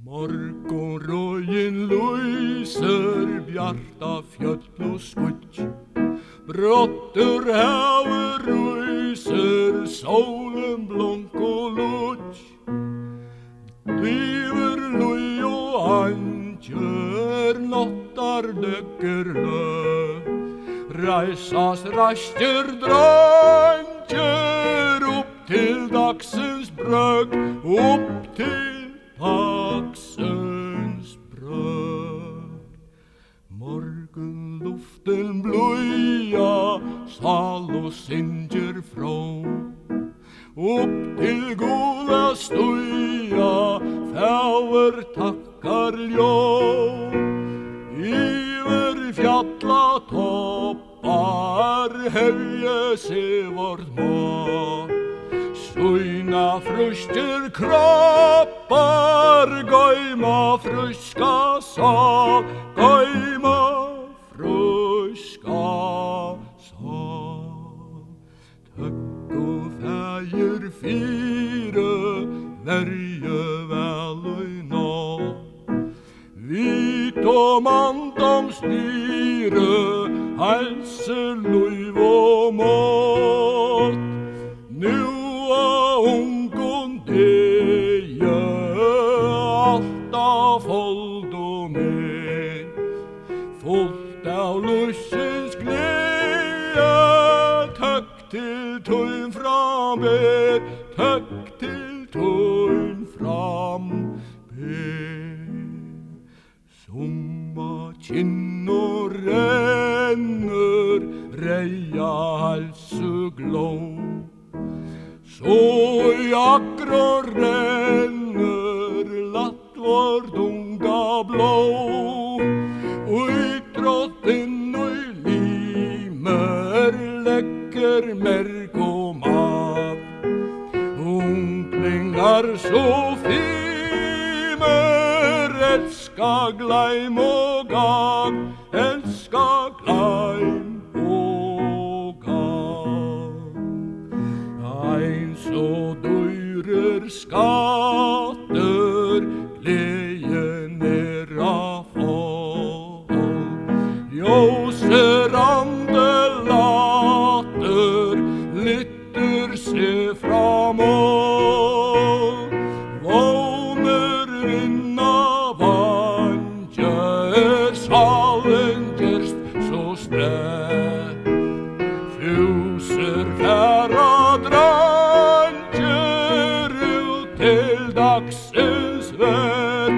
Morgonröjen lyser bjarta fjöll og skutt. Brottur havet ryser, solen blonk og lutt. Driver lui og antjer, nottar døkker lø. Reisas raster drantjer, opp til dagsens brøk, opp til dagsens brøk. Morgenluften bløya, sal og synger frå. Opp til goda stuja, fæver takkar ljå. Iver fjalla toppar, høye se vårt mat. Suina frustir kroppar, gøyma fruska sal, gøyma fruska sal. Tøkku fægir fire, verje veløyna. Vit og mandom styre, helse, luiv og mått. Nu ungon deje, alta fold og med. Fullt av lysens glede, tøkk til tøyn fram ber, tøkk til tøyn fram ber. Summa kinn og renner, reia halsu glå. Så jakro renner, latt vår dunga blå. Ui drotten ui limer, lekker merk og mag. Unglingar så fimer, elska gleim og gag, elska gleim og gag. Ein så dyrer skatter, gleden av folk. Ljøser andelater, lytter se framåt. Våner vinna vantjer, salen gerst så strett. Fuser færa drantjer ut til dagsens vær.